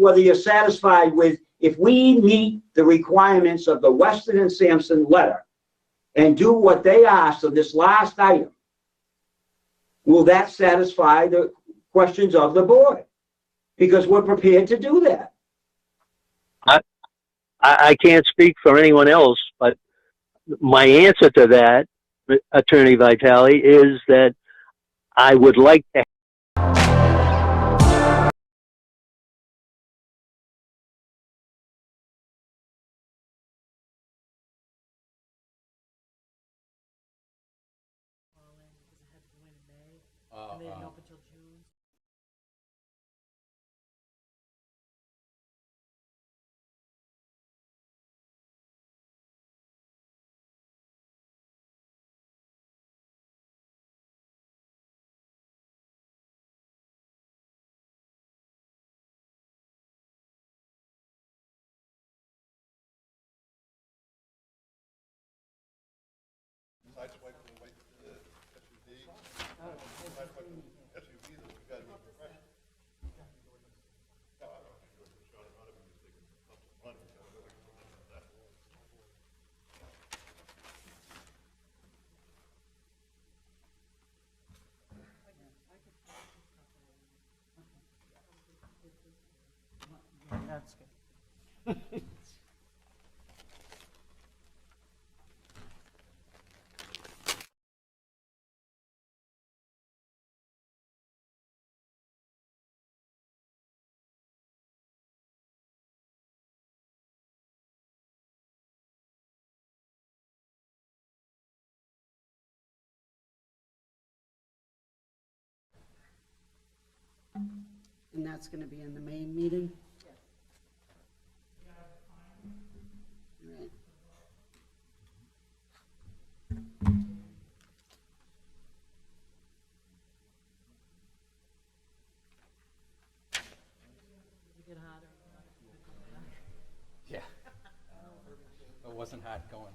whether you're satisfied with, if we meet the requirements of the Weston and Sampson letter and do what they asked of this last item, will that satisfy the questions of the board? Because we're prepared to do that. I can't speak for anyone else, but my answer to that, Attorney Vitale, is that I would like to. And they didn't open until June. That's good. And that's going to be in the main meeting? Yes. All right. Get hotter. Yeah. It wasn't hot going.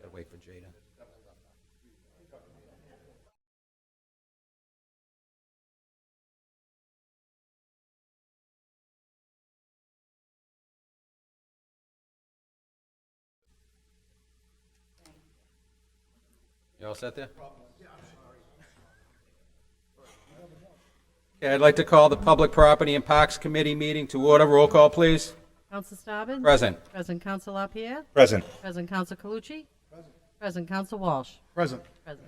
Gotta wait for Jada. all set there? Okay, I'd like to call the Public Property and Parks Committee meeting to order. Roll call, please. Counsel Staben? Present. Present Counsel LaPierre? Present. Present Counsel Calucci? Present Counsel Walsh? Present. Present.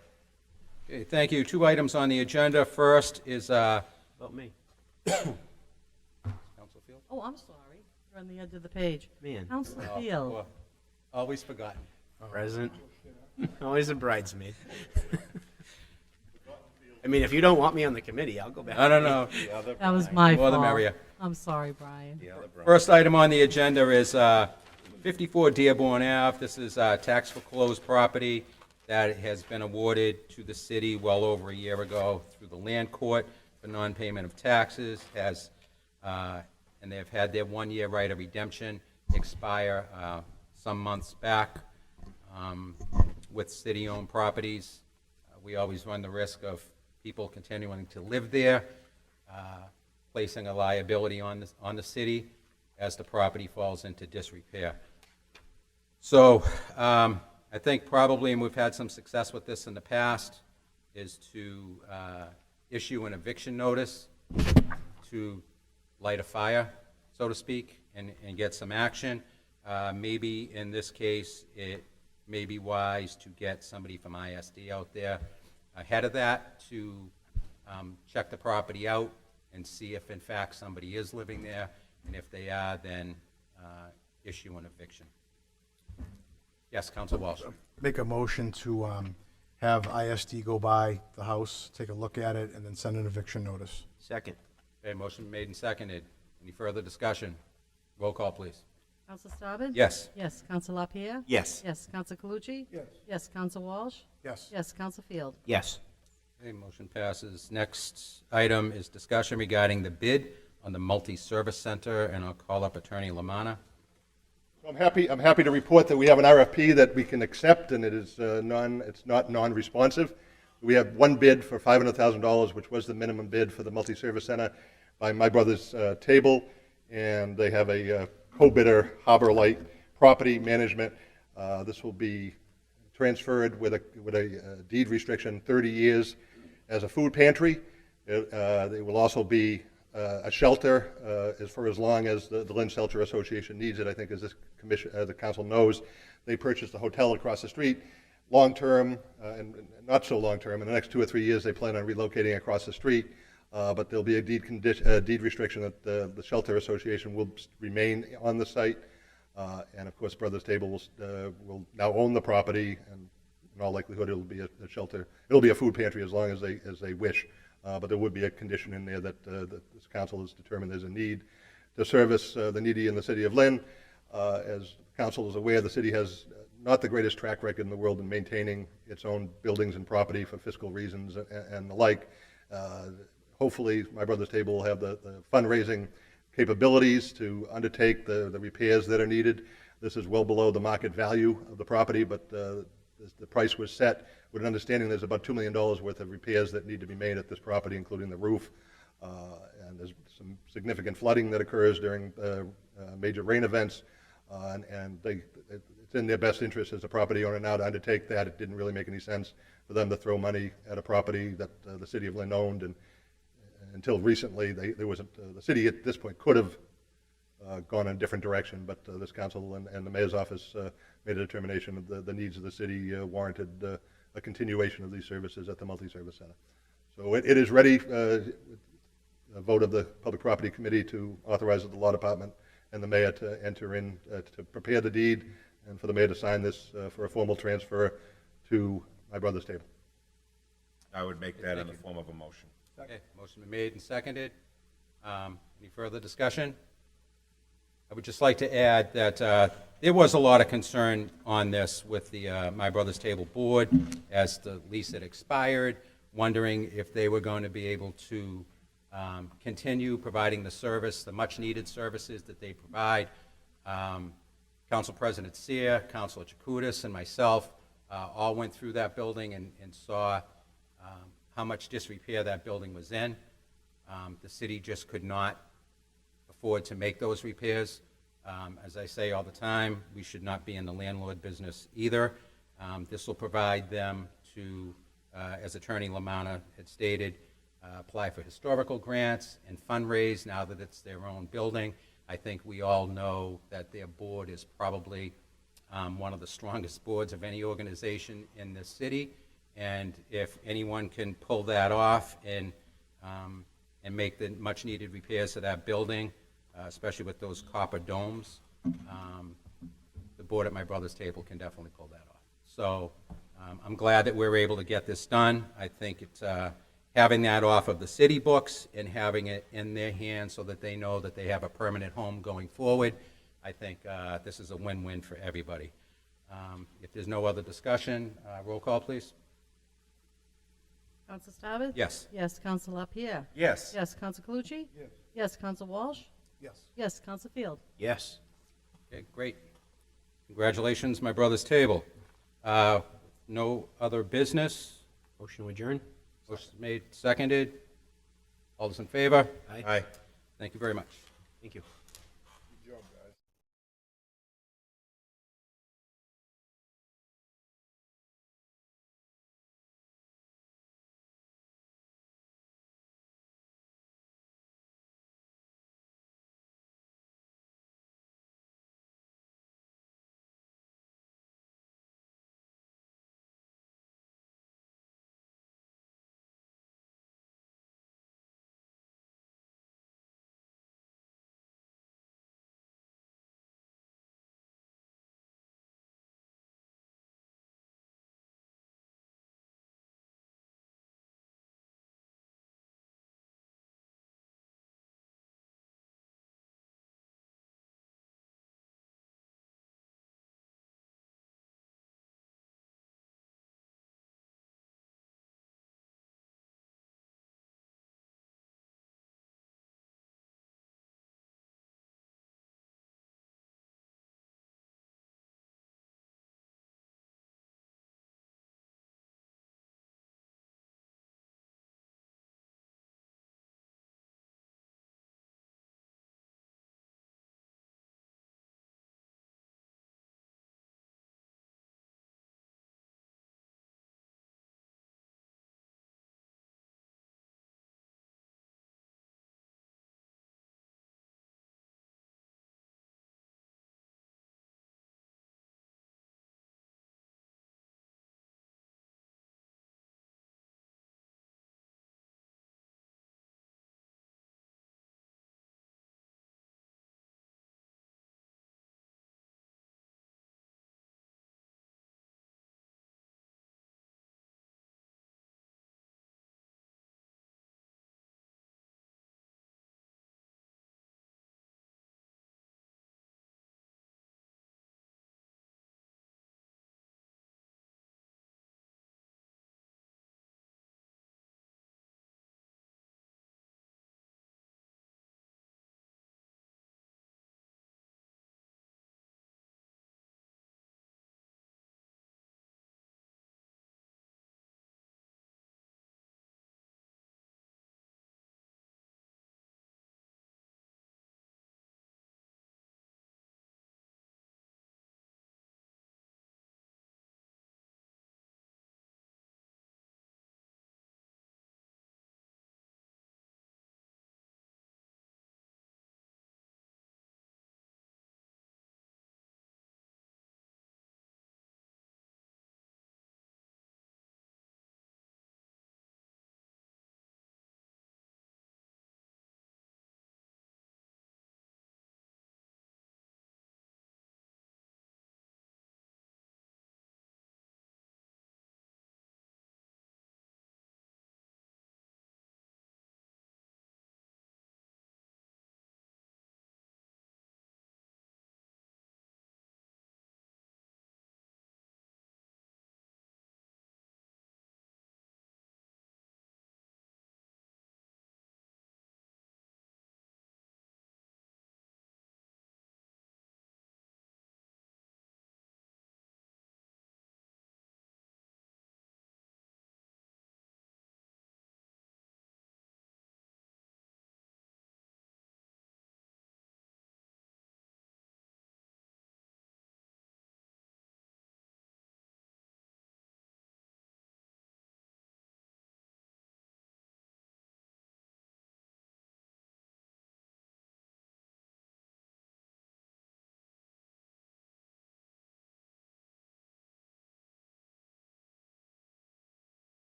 Okay, thank you. 2 items on the agenda. First is, About me. Council Field? Oh, I'm sorry. You're on the edge of the page. Man. Counsel Oh, Field. well, always forgotten. Present. Always a bridesmaid. I mean, if you don't want me on the committee, I'll go back. I don't know. That was my More fault. the merrier. I'm sorry, Brian. First item on the agenda is 54 Dearborn Ave. This is tax foreclosed property that has been awarded to the city well over a year ago through the land court for non-payment of taxes. And they've had their 1-year right of redemption expire some months back. With city-owned properties, we always run the risk of people continuing to live there, placing a liability on the city as the property falls into disrepair. So I think probably, and we've had some success with this in the past, is to issue an eviction notice to light a fire, so to speak, and get some action. Maybe in this case, it may be wise to get somebody from ISD out there ahead of that to check the property out and see if in fact somebody is living there, and if they are, then issue an eviction. Yes, Council Walsh. Make a motion to have ISD go by the house, take a look at it, and then send an eviction notice. Second. Okay, motion made and seconded. Any further discussion? Roll call, please. Counsel Staben? Yes. Yes. Counsel LaPierre? Yes. Yes. Counsel Calucci? Yes. Yes. Counsel Walsh? Yes. Yes. Counsel Field? Yes. Okay, motion passes. Next item is discussion regarding the bid on the multi-service center, and I'll call up Attorney Lamanna. I'm happy to report that we have an RFP that we can accept, and it's not non-responsive. We have one bid for $500,000, which was the minimum bid for the multi-service center by My Brother's Table, and they have a co-bidder, Harbor Light Property Management. This will be transferred with a deed restriction, 30 years, as a food pantry. It will also be a shelter for as long as the Lynn Shelter Association needs it. I think, as this commission, the council knows, they purchased a hotel across the street. Long-term, and not so long-term, in the next 2 or 3 years, they plan on relocating across the street. But there'll be a deed restriction that the Shelter Association will remain on the site. And of course, Brothers Table will now own the property, and in all likelihood, it'll be a shelter. It'll be a food pantry as long as they wish. But there would be a condition in there that this council has determined there's a need to service the needy in the city of Lynn. As council is aware, the city has not the greatest track record in the world in maintaining its own buildings and property for fiscal reasons and the like. Hopefully, My Brother's Table will have the fundraising capabilities to undertake the repairs that are needed. This is well below the market value of the property, but the price was set with an understanding there's about $2 million worth of repairs that need to be made at this property, including the roof. And there's some significant flooding that occurs during major rain events. And it's in their best interest as a property owner now to undertake that. It didn't really make any sense for them to throw money at a property that the city of Lynn owned. And until recently, the city at this point could have gone in a different direction, but this council and the mayor's office made a determination of the needs of the city warranted a continuation of these services at the multi-service center. So it is ready, a vote of the Public Property Committee to authorize the law department and the mayor to enter in, to prepare the deed, and for the mayor to sign this for a formal transfer to My Brother's Table. I would make that in the form of a motion. Okay, motion been made and seconded. Any further discussion? I would just like to add that there was a lot of concern on this with the My Brother's Table board as the lease had expired, wondering if they were going to be able to continue providing the service, the much-needed services that they provide. Council President Sear, Councilor Chakutis, and myself all went through that building and saw how much disrepair that building was in. The city just could not afford to make those repairs. As I say all the time, we should not be in the landlord business either. This will provide them to, as Attorney LaManna had stated, apply for historical grants and fundraise now that it's their own building. I think we all know that their board is probably one of the strongest boards of any organization in this city. And if anyone can pull that off and make the much-needed repairs to that building, especially with those copper domes, the board at my brother's table can definitely pull that off. So I'm glad that we're able to get this done. I think it's having that off of the city books and having it in their hands so that they know that they have a permanent home going forward. I think this is a win-win for everybody. If there's no other discussion, roll call, please. Counsel Staben? Yes. Yes, Counsel LaPierre? Yes. Yes, Counsel Calucci? Yes. Yes, Counsel Walsh? Yes. Yes, Counsel Field? Yes. Okay, great. Congratulations, my brother's table. No other business. Motion to adjourn? Motion made, seconded. All those in favor? Aye. Aye. Thank you very much. Thank you.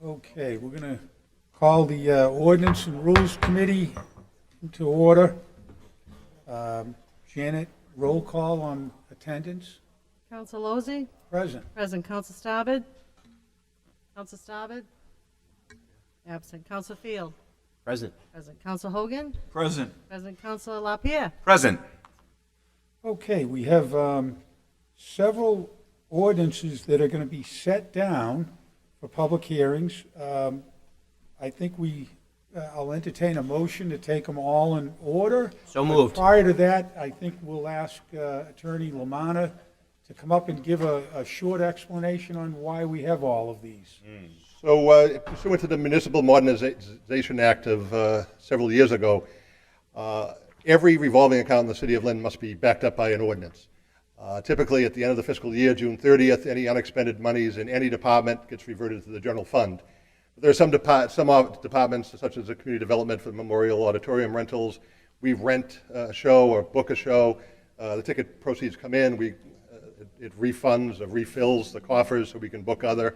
Okay, we're going to call the Ordinance and Rules Committee to order. Janet, roll call on attendance. Counsel Lozey? Present. Present. Counsel Staubed? Counsel Staubed? Absent. Counsel Field? Present. Present. Counsel Hogan? Present. Present. Counsel LaPierre? Present. Okay, we have several ordinances that are going to be set down for public hearings. I think I'll entertain a motion to take them all in order. So But moved. prior to that, I think we'll ask Attorney Lamanna to come up and give a short explanation on why we have all of these. So pursuant to the Municipal Modernization Act of several years ago, every revolving account in the city of Lynn must be backed up by an ordinance. Typically, at the end of the fiscal year, June 30th, any unexpended monies in any department gets reverted to the general fund. But there are some departments, such as the community development for memorial auditorium rentals. We rent a show or book a show. The ticket proceeds come in. It refunds or refills the coffers so we can book other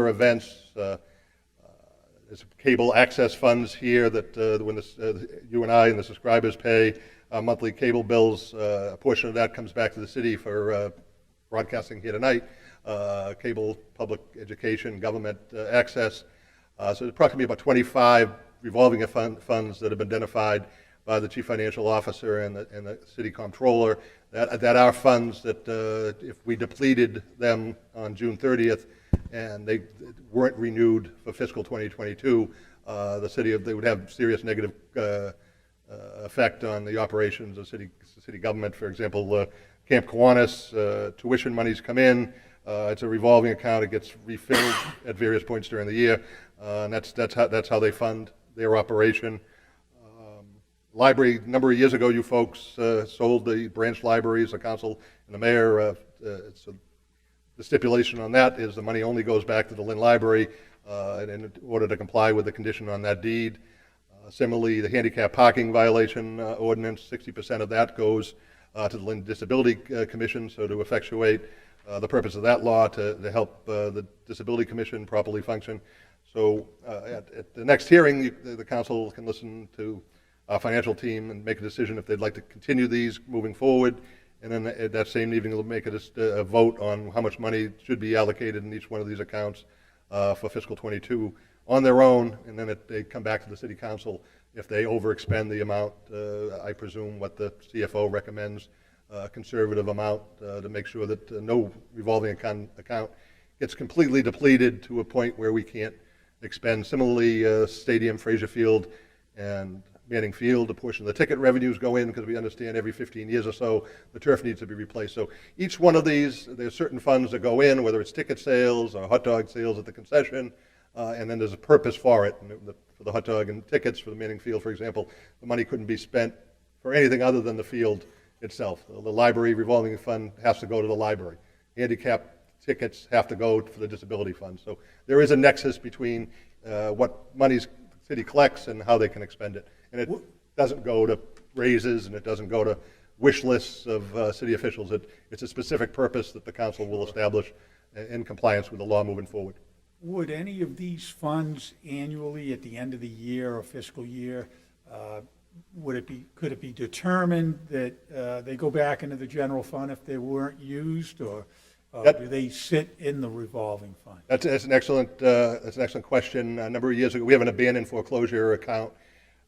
events. There's cable access funds here that when you and I and the subscribers pay monthly cable bills, a portion of that comes back to the city for broadcasting here tonight, cable, public education, government access. So there's approximately about 25 revolving funds that have been identified by the chief financial officer and the city comptroller that are funds that if we depleted them on June 30th and they weren't renewed for fiscal 2022, they would have serious negative effect on the operations of city government. For example, Camp Kiwanis, tuition monies come in. It's a revolving account. It gets refilled at various points during the year, and that's how they fund their operation. Library, a number of years ago, you folks sold the branch libraries. The council and the mayor. The stipulation on that is the money only goes back to the Lynn Library in order to comply with the condition on that deed. Similarly, the handicap parking violation ordinance, 60% of that goes to the Lynn Disability Commission, so to effectuate the purpose of that law to help the Disability Commission properly function. So at the next hearing, the council can listen to our financial team and make a decision if they'd like to continue these moving forward. And then that same evening, they'll make a vote on how much money should be allocated in each one of these accounts for fiscal 22 on their own, and then they come back to the city council if they overexpend the amount. I presume what the CFO recommends, a conservative amount to make sure that no revolving account gets completely depleted to a point where we can't expend. Similarly, Stadium, Frazier Field, and Manning Field, a portion of the ticket revenues go in because we understand every 15 years or so the turf needs to be replaced. So each one of these, there's certain funds that go in, whether it's ticket sales or hot dog sales at the concession, and then there's a purpose for it. And for the hot dog and tickets for the Manning Field, for example, the money couldn't be spent for anything other than the field itself. The library revolving fund has to go to the library. Handicap tickets have to go for the disability fund. So there is a nexus between what monies the city collects and how they can expend it. And it doesn't go to raises, and it doesn't go to wish lists of city officials. It's a specific purpose that the council will establish in compliance with the law moving forward. Would any of these funds annually at the end of the year or fiscal year, could it be determined that they go back into the general fund if they weren't used, or do they sit in the revolving fund? That's an excellent question. A number of years ago, we have an abandoned foreclosure account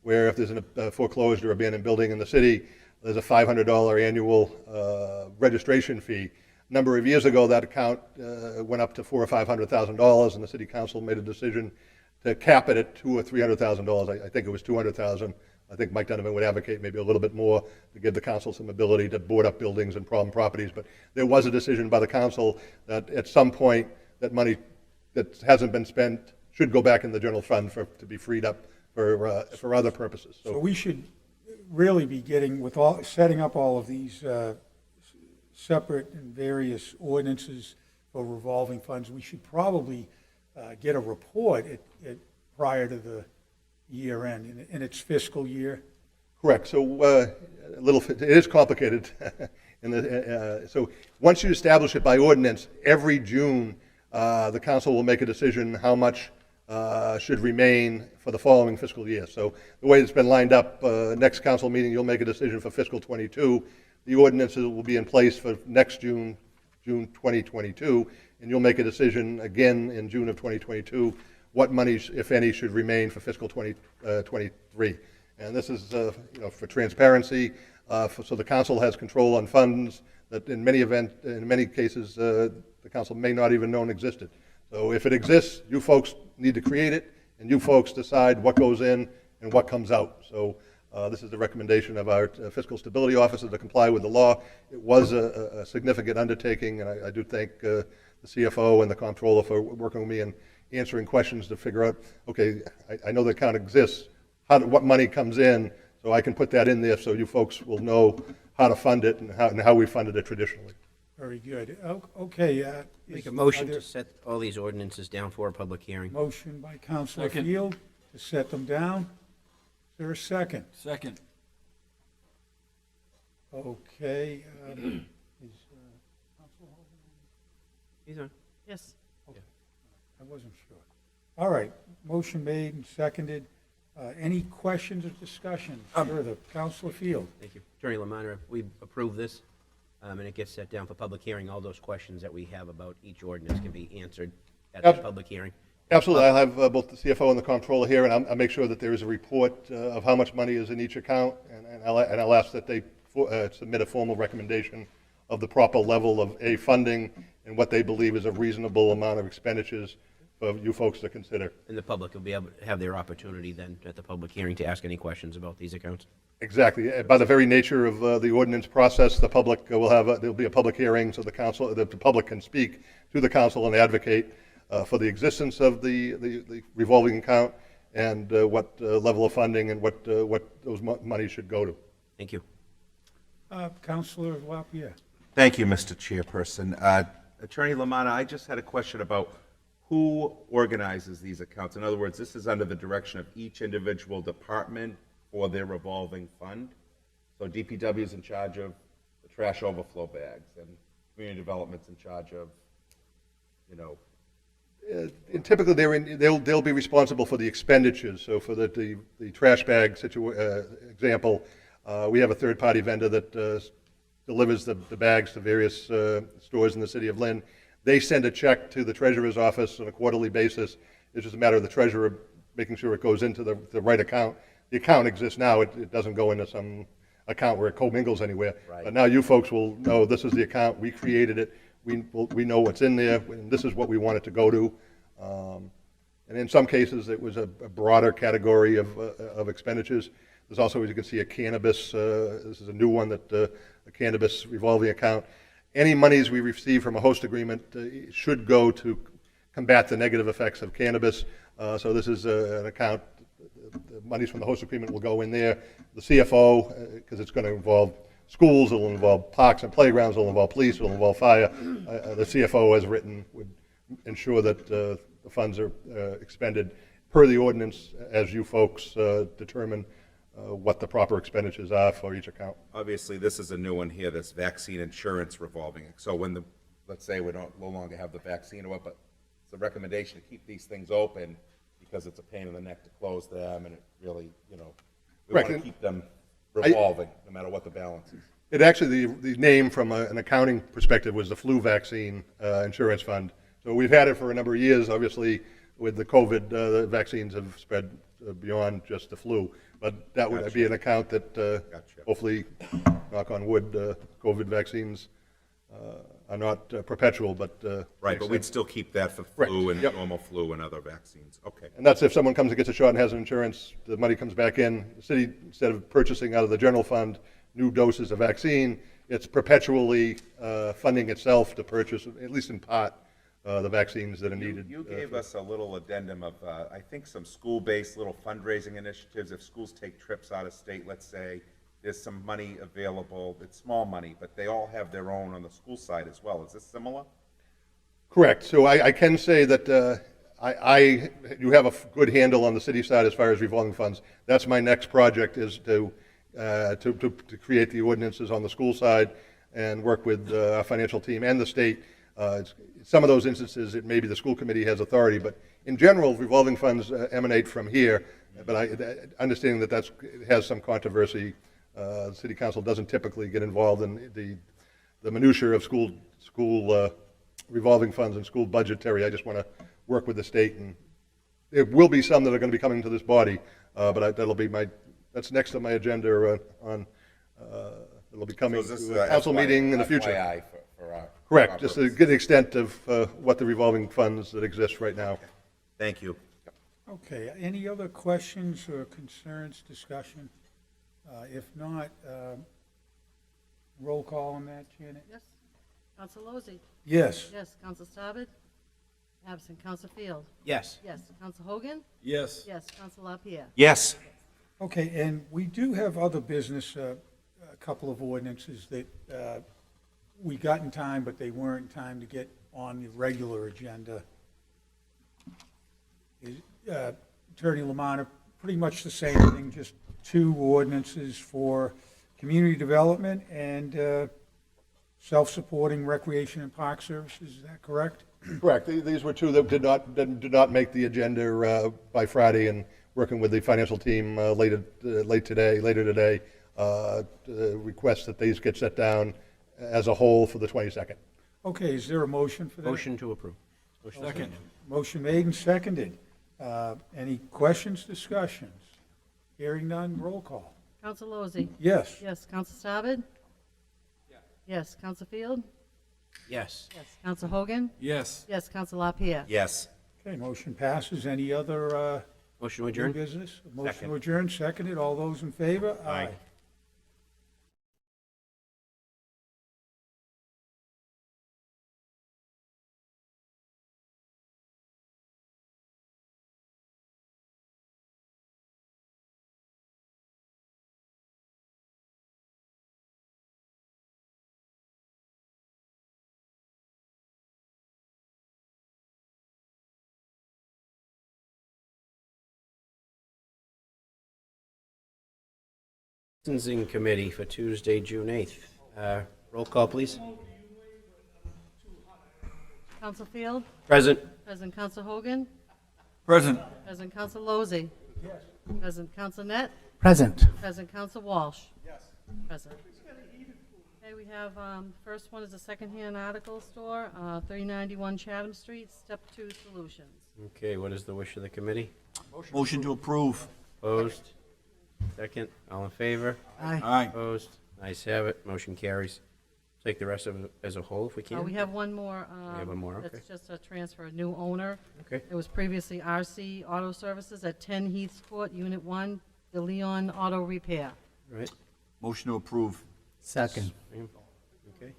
where if there's a foreclosed or abandoned building in the city, there's a $500 annual registration fee. A number of years ago, that account went up to $400,000 or $500,000, and the city council made a decision to cap it at $200,000 or $300,000. I think it was $200,000. I think Mike Donovan would advocate maybe a little bit more to give the council some ability to board up buildings and problem properties. But there was a decision by the council that at some point that money that hasn't been spent should go back in the general fund to be freed up for other purposes. So we should really be setting up all of these separate and various ordinances for revolving funds. We should probably get a report prior to the year end in its fiscal year. Correct. So it is complicated. So once you establish it by ordinance, every June the council will make a decision how much should remain for the following fiscal year. So the way it's been lined up, next council meeting, you'll make a decision for fiscal '22. The ordinances will be in place for next June 2022, and you'll make a decision again in June of 2022 what monies, if any, should remain for fiscal 2023. And this is, for transparency, so the council has control on funds that in many cases, the council may not even known existed. So if it exists, you folks need to create it, and you folks decide what goes in and what comes out. So this is the recommendation of our Fiscal Stability Officer to comply with the law. It was a significant undertaking, and I do thank the CFO and the comptroller for working with me and answering questions to figure out, okay, I know the account exists, what money comes in, so I can put that in there so you folks will know how to fund it and how we funded it traditionally. Very good. Okay. Make a motion to set all these ordinances down for a public hearing. Motion by Counselor Field to set them down. Is there a second? Second. Okay. Is Counselor Hogan? He's on. Yes. I wasn't sure. All right. Motion made and seconded. Any questions or discussion further? Counselor Field. Thank you. Attorney Lamanna, if we approve this, and it gets set down for public hearing, all those questions that we have about each ordinance can be answered at the public hearing. Absolutely. I'll have both the CFO and the comptroller here, and I'll make sure that there is a report of how much money is in each account, and I'll ask that they submit a formal recommendation of the proper level of funding and what they believe is a reasonable amount of expenditures for you folks to consider. And the public will be able to have their opportunity then at the public hearing to ask any questions about these accounts. Exactly. By the very nature of the ordinance process, the public will there'll be a public hearing, so the public can speak to the council and advocate for the existence of the revolving account and what level of funding and what those money should go to. Thank you. Counselor LaPierre. Thank you, Mr. Chairperson. Attorney Lamanna, I just had a question about who organizes these accounts. In other words, this is under the direction of each individual department for their revolving fund. So DPW is in charge of the trash overflow bags, and community development's in charge of, And typically, they'll be responsible for the expenditures. So for the trash bag example, we have a third-party vendor that delivers the bags to various stores in the city of Lynn. They send a check to the treasurer's office on a quarterly basis. It's just a matter of the treasurer making sure it goes into the right account. The account exists now. It doesn't go into some account where it commingles anywhere. Right. But now you folks will know this is the account. We created it. We know what's in there, and this is what we want it to go to. And in some cases, it was a broader category of expenditures. There's also, as you can see, a cannabis. This is a new one, a cannabis revolving account. Any monies we receive from a host agreement should go to combat the negative effects of cannabis. So this is an account. The monies from the host agreement will go in there. The CFO, because it's going to involve schools, it'll involve parks and playgrounds, it'll involve police, it'll involve fire. The CFO, as written, would ensure that the funds are expended per the ordinance as you folks determine what the proper expenditures are for each account. obviously, this is a new one here, this vaccine insurance revolving. So when let's say we no longer have the vaccine, but it's a recommendation to keep these things open because it's a pain in the neck to close them, and it really, we want to keep them revolving no matter what the balance is. It actually, the name from an accounting perspective was the flu vaccine insurance fund. So we've had it for a number of years. Obviously, with the COVID, the vaccines have spread beyond just the flu. But that would be an account that hopefully, knock on wood, COVID vaccines are not perpetual, but... Right, but we'd still keep that for flu and normal flu and other vaccines. Okay. And that's if someone comes and gets a shot and has an insurance, the money comes back in. The city, instead of purchasing out of the general fund new doses of vaccine, it's perpetually funding itself to purchase, at least in part, the vaccines that are needed. You gave us a little addendum of, I think, some school-based little fundraising initiatives. If schools take trips out of state, let's say, there's some money available. It's small money, but they all have their own on the school side as well. Is this similar? Correct. So I can say that you have a good handle on the city side as far as revolving funds. That's my next project, is to create the ordinances on the school side and work with our financial team and the state Some of those instances, it may be the school committee has authority, but in general, revolving funds emanate from here. But understanding that it has some controversy, the city council doesn't typically get involved in the minutiae of school revolving funds and school budgetary. I just want to work with the state, and there will be some that are going to be coming to this body, but that's next on my agenda it'll be coming So is this to a council meeting in the future. FYI for our. Correct, just to get the extent of what the revolving funds that exist right now. Thank you. Okay, any other questions or concerns, discussion? If not, roll call on that, Janet? Yes. Counsel Lozey? Yes. Yes. Counsel Staben? Absent. Counsel Field? Yes. Yes. Counsel Hogan? Yes. Yes. Counsel LaPierre? Yes. Okay, and we do have other business, a couple of ordinances that we got in time, but they weren't in time to get on the regular agenda. Attorney Lamanna, pretty much the same thing, just two ordinances for community development and self-supporting recreation and park services, is that correct? Correct. These were two that did not make the agenda by Friday, and working with the financial team later today, request that these get set down as a whole for the 22nd. Okay, is there a motion for that? Motion to approve. Second. Motion made and seconded. Any questions, discussions? Hearing none, roll call. Counsel Lozey? Yes. Yes. Counsel Staben? Yes. Counsel Field? Yes. Yes. Counsel Hogan? Yes. Yes. Counsel LaPierre? Yes. Okay, motion passes. Any other Motion to new adjourn? business? Motion Second. to adjourn, seconded. All those in favor? Aye. Licensing Committee for Tuesday, June 8th. Roll call, please. Counsel Field? Present. Present. Counsel Hogan? Present. Present. Counsel Lozey? Yes. Present. Counsel Net? Present. Present. Counsel Walsh? Yes. Present. Okay, we have, first one is a secondhand article store, 391 Chatham Street, Step 2 Solutions. Okay, what is the wish of the committee? Motion to approve. Opposed? Second. All in favor? Aye. Opposed? Ayes have it. Motion carries. Take the rest of it as a whole if we can. We have one more. We have one more, okay. That's just a transfer, a new owner. Okay. It was previously RC Auto Services at 10 Heaths Court, Unit 1, De Leon Auto Repair. All right. Motion to approve. Second. Okay.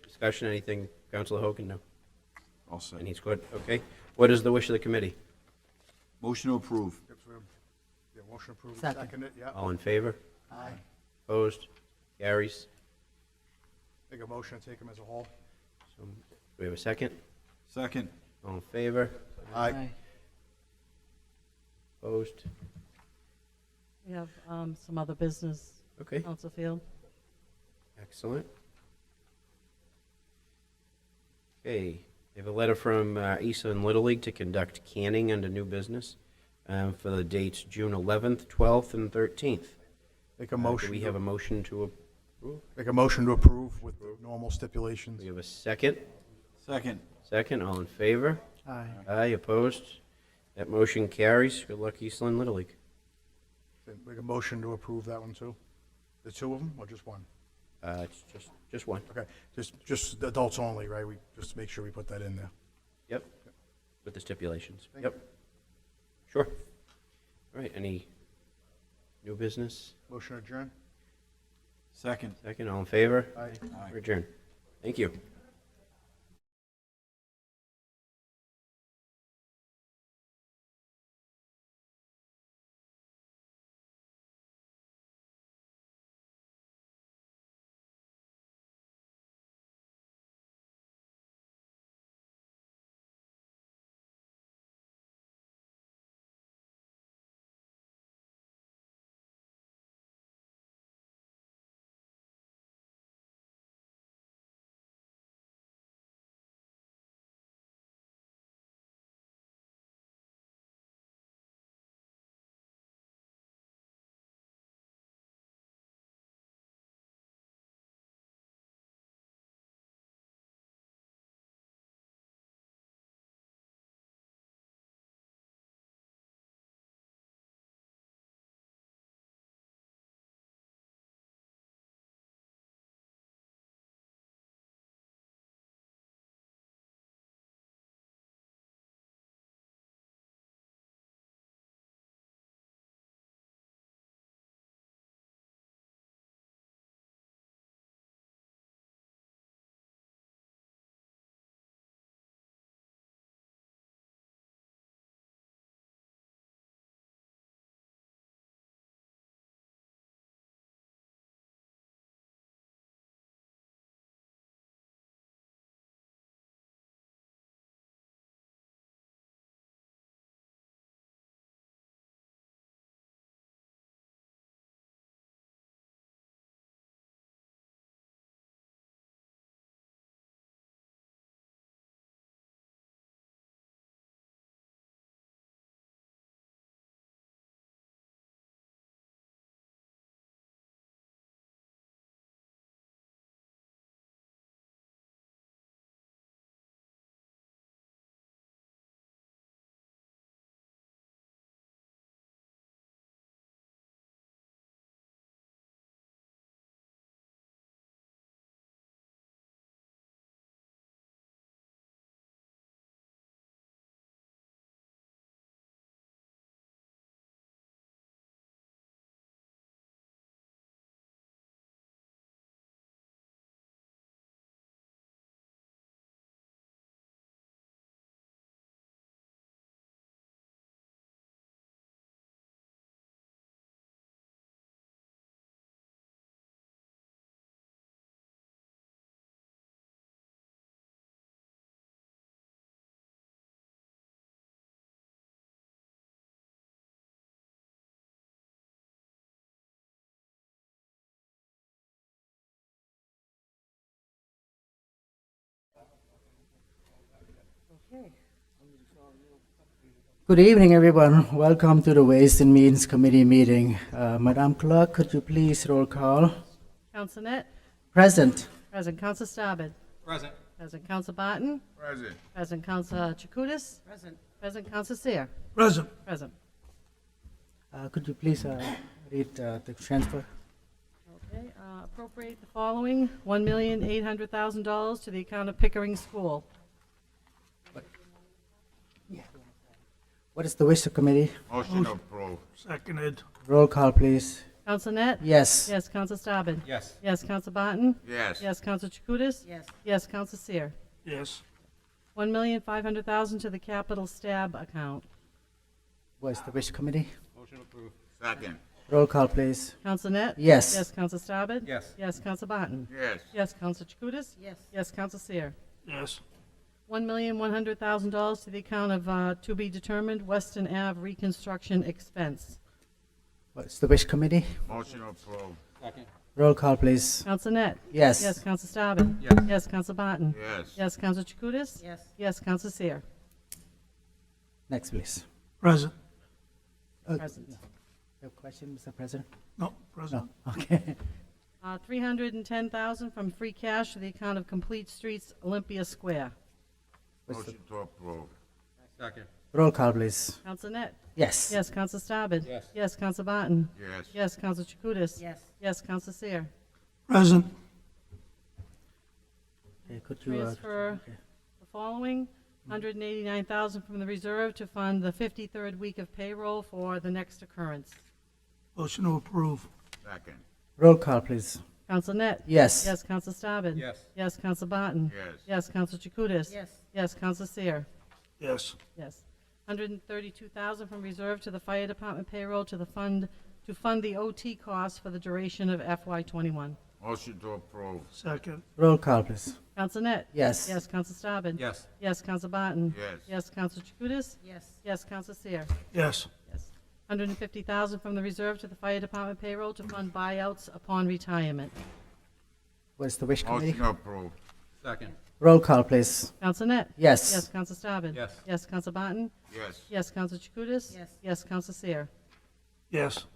Discussion, anything? Councilor Hogan? No. All set. And he's good? Okay. What is the wish of the committee? Motion to approve. Yeah, motion approved, Second. seconded, yeah. All in favor? Aye. Opposed? Carries. Make a motion to take them as a whole. So, do we have a second? Second. All in favor? Aye. Opposed? We have some other business, Okay. Counsel Field. Excellent. Okay, we have a letter from Eastland Little League to conduct canning under new business for the dates June 11th, 12th, and 13th. Make a Do motion. we have a motion to approve? Make a motion to approve with the normal stipulations. We have a second. Second. Second, all in favor? Aye. Aye, opposed? That motion carries. Good luck, Eastland Little League. Make a motion to approve that one too. The two of them, or just one? It's just one. Okay, just adults only, right? We, just to make sure we put that in there. Yep, with the stipulations. Thank Yep. Sure. All right, any new business? Motion adjourned? Second. Second, all in favor? Aye. We're adjourned. Thank you. Good evening, everyone. Welcome to the Ways and Means Committee meeting. Madam Clerk, could you please roll call? Counsel Net? Present. Present. Counsel Staben? Present. Present. Counsel Barton? Present. Present. Counsel Chakutis? Present. Present. Counsel Seer? Present. Present. Could you please read the transfer? Okay, appropriate the following, $1,800,000 to the account of Pickering School. What is the wish of committee? Motion approved. Seconded. Roll call, please. Counsel Net? Yes. Yes. Counsel Staben? Yes. Yes. Counsel Barton? Yes. Yes. Counsel Chakutis? Yes. Yes. Counsel Seer? Yes. $1,500,000 to the capital stab account. What is the wish committee? Motion approved. Second. Roll call, please. Counsel Net? Yes. Yes. Counsel Staben? Yes. Yes. Counsel Barton? Yes. Yes. Counsel Chakutis? Yes. Yes. Counsel Seer? Yes. $1,100,000 to the account of to be determined Weston Ave reconstruction expense. What is the wish committee? Motion approved. Second. Roll call, please. Counsel Net? Yes. Yes. Counsel Staben? Yes. Yes. Counsel Barton? Yes. Yes. Counsel Chakutis? Yes. Yes. Counsel Seer? Next, please. Present. Present. You have a question, Mr. President? No, present. No. Okay. $310,000 from free cash to the account of Complete Streets Olympia Square. What's the- Motion to approve. Second. Roll call, please. Counsel Net? Yes. Yes. Counsel Staben? Yes. Yes. Counsel Barton? Yes. Yes. Counsel Chakutis? Yes. Yes. Counsel Seer? Present. Okay, could you, Transfer okay. the following, $189,000 from the reserve to fund the 53rd week of payroll for the next occurrence. Motion to approve. Second. Roll call, please. Counsel Net? Yes. Yes. Counsel Staben? Yes. Yes. Counsel Barton? Yes. Yes. Counsel Chakutis? Yes. Yes. Counsel Seer? Yes. Yes. $132,000 from reserve to the fire department payroll to fund the OT costs for the duration of FY21. Motion to approve. Second. Roll call, please. Counsel Net? Yes. Yes. Counsel Staben? Yes. Yes. Counsel Barton? Yes. Yes. Counsel Chakutis? Yes. Yes. Counsel Seer? Yes. Yes. $150,000 from the reserve to the fire department payroll to fund buyouts upon retirement. What is the wish committee? Motion approved. Second. Roll call, please. Counsel Net? Yes. Yes. Counsel Staben? Yes. Yes. Counsel Barton? Yes. Yes. Counsel Chakutis? Yes. Yes. Counsel Seer? Yes.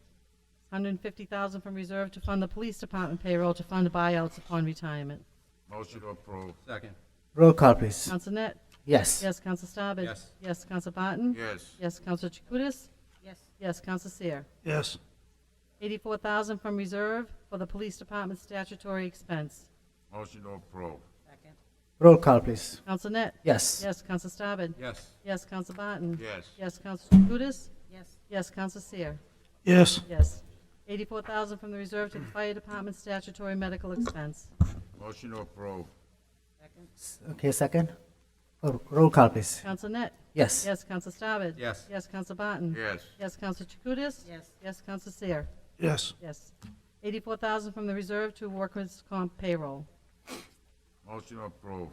$150,000 from reserve to fund the police department payroll to fund buyouts upon retirement. Motion to approve. Second. Roll call, please. Counsel Net? Yes. Yes. Counsel Staben? Yes. Yes. Counsel Barton? Yes. Yes. Counsel Chakutis? Yes. Yes. Counsel Seer? Yes. $84,000 from reserve for the police department statutory expense. Motion to approve. Second. Roll call, please. Counsel Net? Yes. Yes. Counsel Staben? Yes. Yes. Counsel Barton? Yes. Yes. Counsel Chakutis? Yes. Yes. Counsel Seer? Yes. Yes. $84,000 from the reserve to the fire department statutory medical expense. Motion to approve. Second. Okay, second. Oh, roll call, please. Counsel Net? Yes. Yes. Counsel Staben? Yes. Yes. Counsel Barton? Yes. Yes. Counsel Chakutis? Yes. Yes. Counsel Seer? Yes. Yes. $84,000 from the reserve to workers' comp payroll. Motion to approve.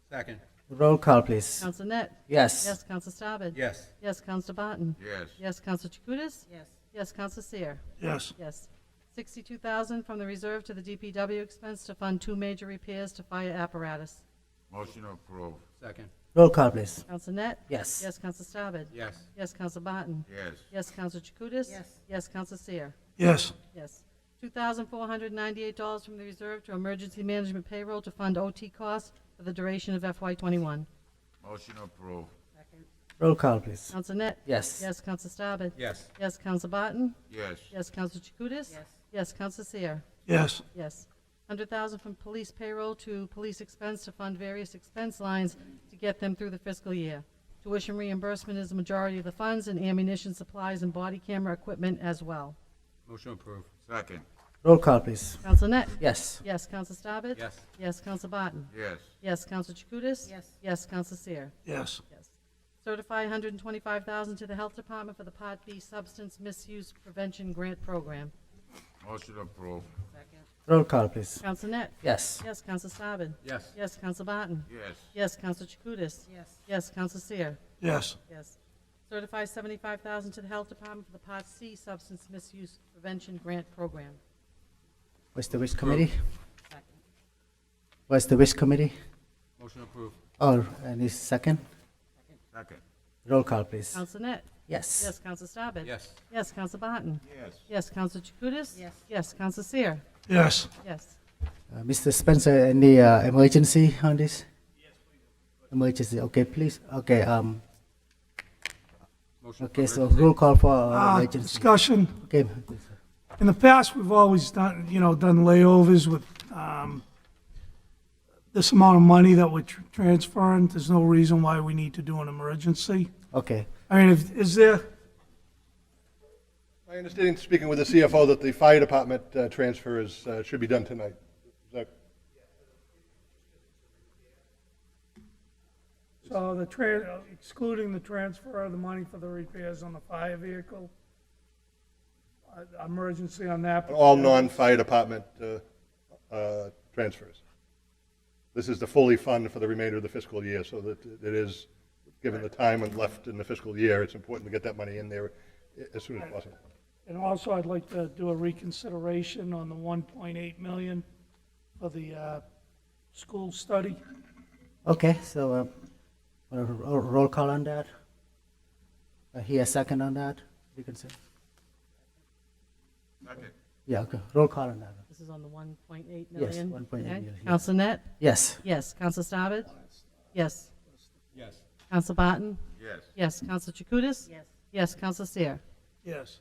Second. Roll call, please. Counsel Net? Yes. Yes. Counsel Staben? Yes. Yes. Counsel Barton? Yes. Yes. Counsel Chakutis? Yes. Yes. Counsel Seer? Yes. Yes. $62,000 from the reserve to the DPW expense to fund 2 major repairs to fire apparatus. Motion to approve. Second. Roll call, please. Counsel Net? Yes. Yes. Counsel Staben? Yes. Yes. Counsel Barton? Yes. Yes. Counsel Chakutis? Yes. Yes. Counsel Seer? Yes. Yes. $2,498 from the reserve to emergency management payroll to fund OT costs for the duration of FY21. Motion to approve. Second. Roll call, please. Counsel Net? Yes. Yes. Counsel Staben? Yes. Yes. Counsel Barton? Yes. Yes. Counsel Chakutis? Yes. Yes. Counsel Seer? Yes. Yes. $100,000 from police payroll to police expense to fund various expense lines to get them through the fiscal year. Tuition reimbursement is the majority of the funds, and ammunition, supplies, and body camera equipment as well. Motion approved. Second. Roll call, please. Counsel Net? Yes. Yes. Counsel Staben? Yes. Yes. Counsel Barton? Yes. Yes. Counsel Chakutis? Yes. Yes. Counsel Seer? Yes. Yes. Certify $125,000 to the Health Department for the Part B Substance Misuse Prevention Grant Program. Motion to approve. Second. Roll call, please. Counsel Net? Yes. Yes. Counsel Staben? Yes. Yes. Counsel Barton? Yes. Yes. Counsel Chakutis? Yes. Yes. Counsel Seer? Yes. Yes. Certify $75,000 to the Health Department for the Part C Substance Misuse Prevention Grant Program. What's the wish committee? Second. What's the wish committee? Motion approved. Oh, any second? Second. Roll call, please. Counsel Net? Yes. Yes, Counsel Staben? Yes. Yes, Counsel Barton? Yes. Yes, Counsel Chakutis? Yes. Yes, Counsel Seer? Yes. Yes. Mr. Spencer, any emergency on this? Emergency, okay, please, okay, Motion for okay, so emergency. roll call for emergency. Discussion. Okay, please. In the past, we've always done, done layovers with this amount of money that we're transferring. There's no reason why we need to do an emergency. Okay, I mean, is there, My understanding, speaking with the CFO, that the fire department transfers should be done tonight. Is that so excluding the transfer of the money for the repairs on the fire vehicle? Emergency on that? all non-fire department transfers? This is the fully fund for the remainder of the fiscal year, so that it is, given the time left in the fiscal year, it's important to get that money in there as soon as possible. And also, I'd like to do a reconsideration on the 1.8 million for the school study. okay, so, roll call on that? Here, a second on that, you can say? Second. Yeah, okay, roll call on that. This is on the 1.8 million? Yes, 1.8 Okay. million, yes. Counsel Net? Yes, Yes. Counsel Staben? Yes. Yes. Counsel Barton? Yes. Yes. Counsel Chakutis? Yes. Yes. Counsel Seer? Yes.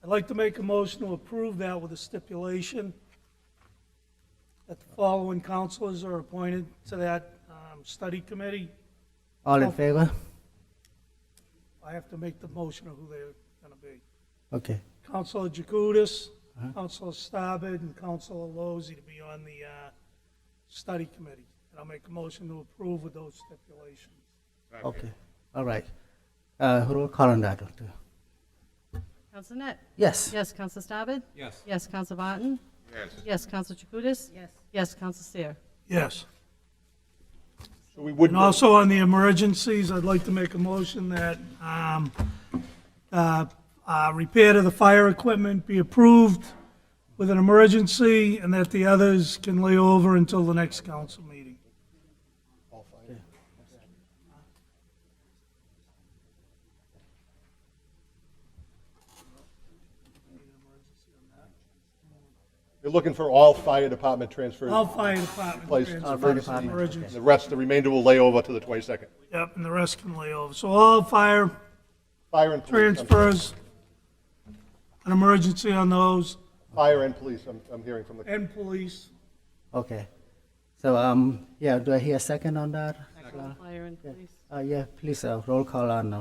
I'd like to make a motion to approve that with a stipulation that the following counselors are appointed to that study committee. all in favor? I have to make the motion of who they're going to be. Okay, Counselor Jacutis, Counselor Staben, and Counselor Lozey to be on the study committee. And I'll make a motion to approve with those stipulations. okay, all right. Roll call on that one, too. Counsel Net? Yes, Yes. Counsel Staben? Yes. Yes. Counsel Barton? Yes. Yes. Counsel Chakutis? Yes. Yes. Counsel Seer? Yes. So we would, And also on the emergencies, I'd like to make a motion that repair to the fire equipment be approved with an emergency, and that the others can lay over until the next council meeting. you're looking for all fire department transfers. All fire department Place- transfers, All fire department, emergency. The rest, the remainder will lay over to the 22nd. Yep, and the rest can lay over. So all fire Fire and police. transfers, an emergency on those, Fire and police, I'm hearing from the, and police. okay. So, yeah, do I hear a second on that? Fire and police? Yeah, please, roll call on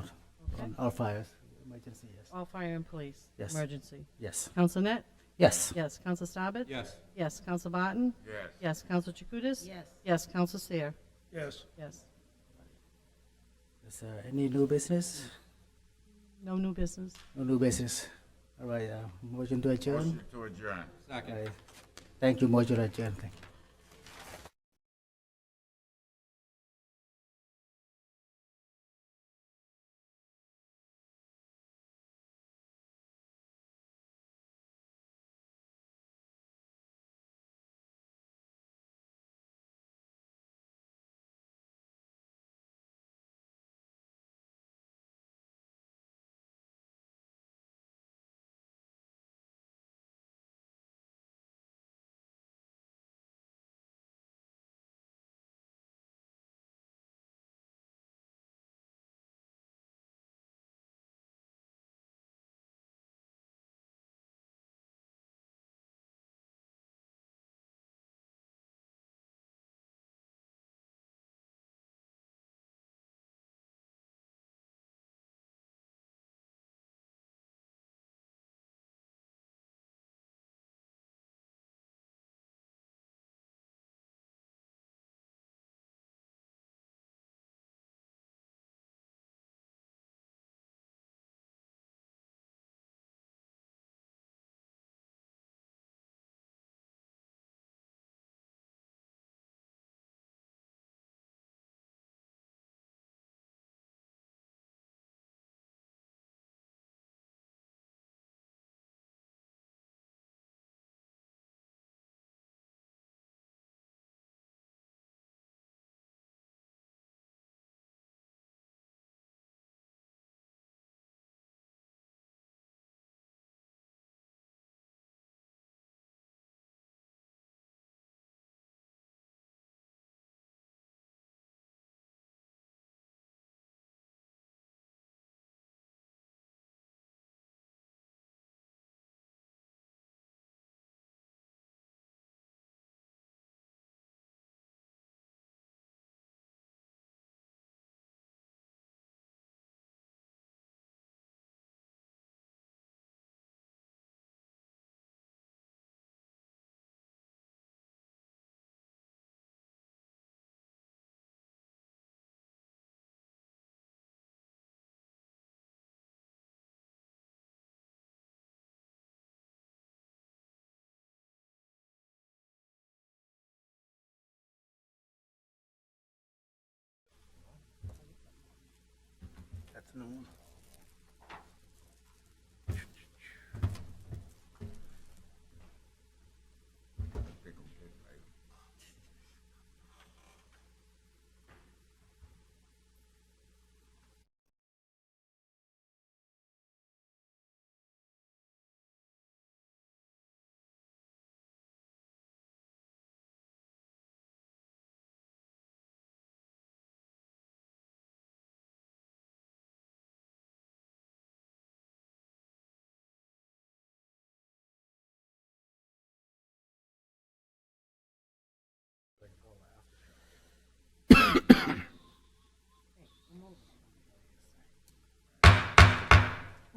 all fires, emergency, yes. All fire and police? Yes. Emergency? Yes, Counsel Net? yes, Yes. Counsel Staben? Yes. Yes. Counsel Barton? Yes. Yes. Counsel Chakutis? Yes. Yes. Counsel Seer? Yes. Yes. is there any new business? No new business? No new business. All right, motion to adjourn? Motion to adjourn. Second. All right. Thank you, motion to adjourn, thank you. afternoon.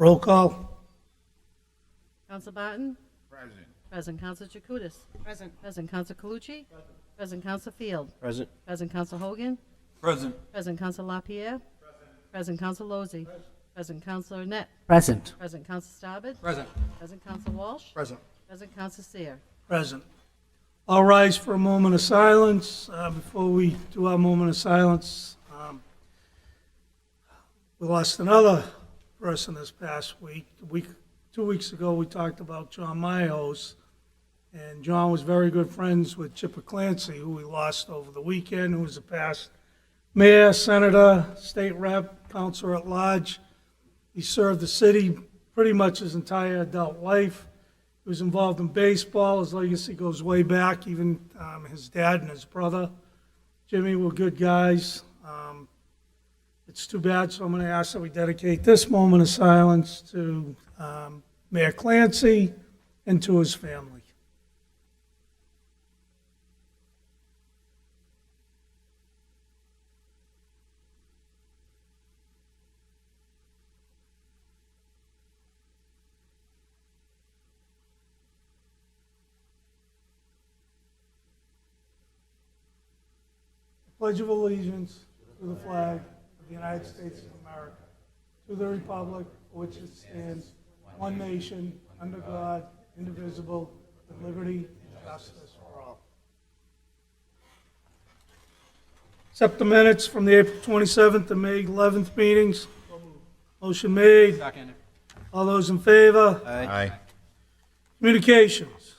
Roll call. Counsel Barton? Present. Present Counsel Chakutis? Present. Present Counsel Calucci? Present Counsel Field? Present. Present Counsel Hogan? Present. Present Counsel LaPierre? Present Counsel Lozey? Present Counsel Net? Present. Present Counsel Starbird? Present. Present Counsel Walsh? Present. Present Counsel Seer? Present. All rise for a moment of silence. Before we do our moment of silence, we lost another person this past week. 2 weeks ago, we talked about John Myos, and John was very good friends with Chipper Clancy, who we lost over the weekend, who was a past mayor, senator, state rep, counselor at large. He served the city pretty much his entire adult life. He was involved in baseball. His legacy goes way back. Even his dad and his brother, Jimmy, were good guys. It's too bad, so I'm going to ask that we dedicate this moment of silence to Mayor Clancy and to his family. Pledge of allegiance to the flag of the United States of America, to the republic for which it stands, one nation, under God, indivisible, with liberty and justice for all. Accept the minutes from the April 27th and May 11th meetings. Motion made. Second. All those in favor? Aye. Communications.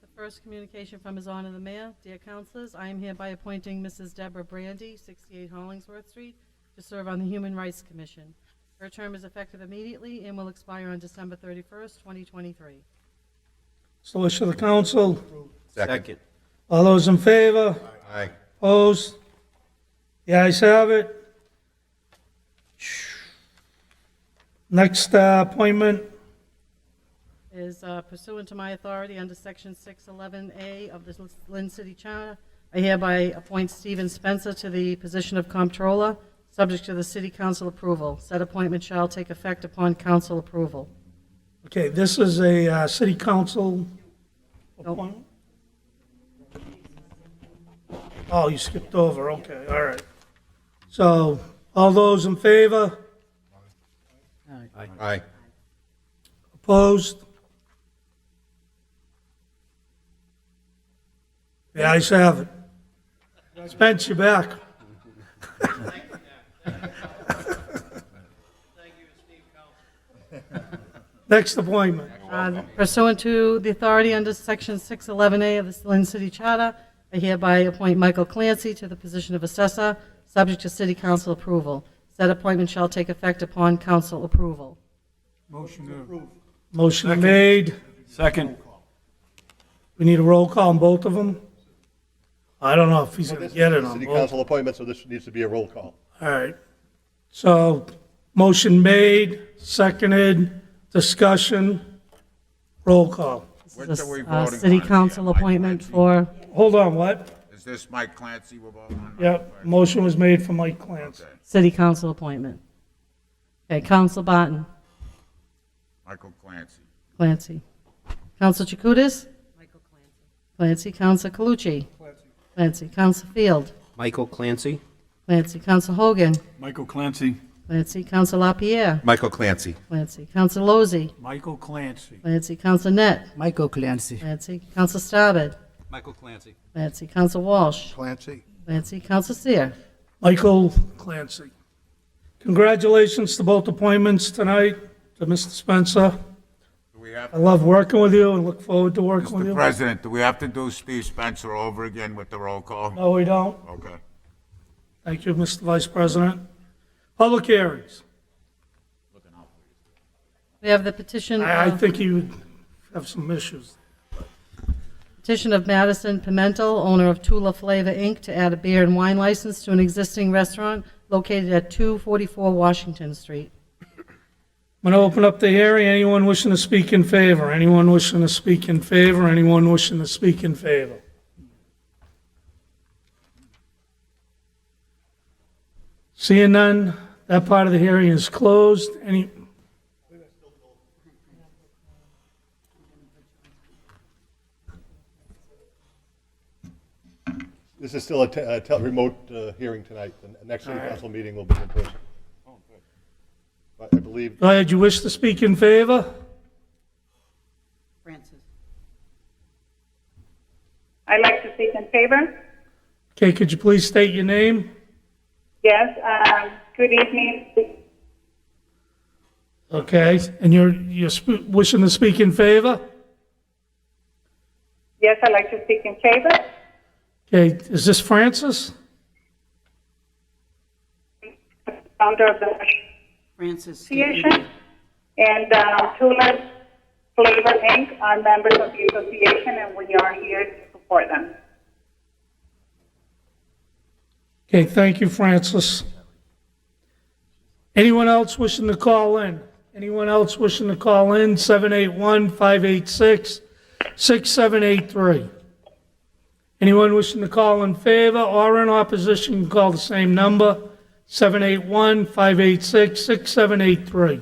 The first communication from His Honor the Mayor. Dear Councilors, I am hereby appointing Mrs. Deborah Brandy, 68 Hollingsworth Street, to serve on the Human Rights Commission. Her term is effective immediately and will expire on December 31st, 2023. So wish of the council. Second. All those in favor? Aye. Opposed? The ayes have it. Next appointment. Is pursuant to my authority under Section 611A of the Lynn City Charter, I hereby appoint Stephen Spencer to the position of Comptroller, subject to the City Council approval. Said appointment shall take effect upon council approval. Okay, this is a city council appointment? Oh, you skipped over, okay, all right. So, all those in favor? Aye. Opposed? The ayes have it. Spence, you're back. Next appointment. Pursuant to the authority under Section 611A of the Lynn City Charter, I hereby appoint Michael Clancy to the position of Assessor, subject to City Council approval. Said appointment shall take effect upon council approval. Motion to approve. Motion made. Second. We need a roll call on both of them? I don't know if he's going to get it on City both. council appointment, so this needs to be a roll call. All right. So, motion made, seconded, discussion, roll call. This is a City Council appointment for, Hold on, what? Is this Mike Clancy we're voting on? Yep, motion was made for Mike Clancy. City Council appointment. Okay, Counsel Barton. Michael Clancy. Clancy. Counsel Chakutis? Michael Clancy. Counsel Calucci? Clancy. Counsel Field? Michael Clancy. Clancy. Counsel Hogan? Michael Clancy. Clancy. Counsel LaPierre? Michael Clancy. Clancy. Counsel Lozey? Michael Clancy. Clancy. Counsel Net? Michael Clancy. Clancy. Counsel Starbird? Michael Clancy. Clancy. Counsel Walsh? Clancy. Clancy. Counsel Seer? Michael Clancy. Congratulations to both appointments tonight, to Mr. Spencer. Do we have, I love working with you and look forward to working with Mr. you. President, do we have to do Steve Spencer over again with the roll call? No, we don't. Okay. Thank you, Mr. Vice President. Public hearings. We have the petition. I think you would have some issues. Petition of Madison Pimentel, owner of Tula Flavor, Inc., to add a beer and wine license to an existing restaurant located at 244 Washington Street. I'm going to open up the hearing. Anyone wishing to speak in favor? Anyone wishing to speak in favor? Anyone wishing to speak in favor? Seeing none, that part of the hearing is closed. Any? This is still a remote hearing tonight. The next city council meeting will be in person. But I believe, Go ahead, you wish to speak in favor? Francis. I'd like to speak in favor. Okay, could you please state your name? Yes, good evening. Okay, and you're wishing to speak in favor? Yes, I'd like to speak in favor. Okay, is this Francis? Founder of the Francis. association. And Tula Flavor Inc. are members of the association, and we are here to support them. Okay, thank you, Francis. Anyone else wishing to call in? Anyone else wishing to call in? 781-586-6783. Anyone wishing to call in favor or in opposition can call the same number, 781-586-6783.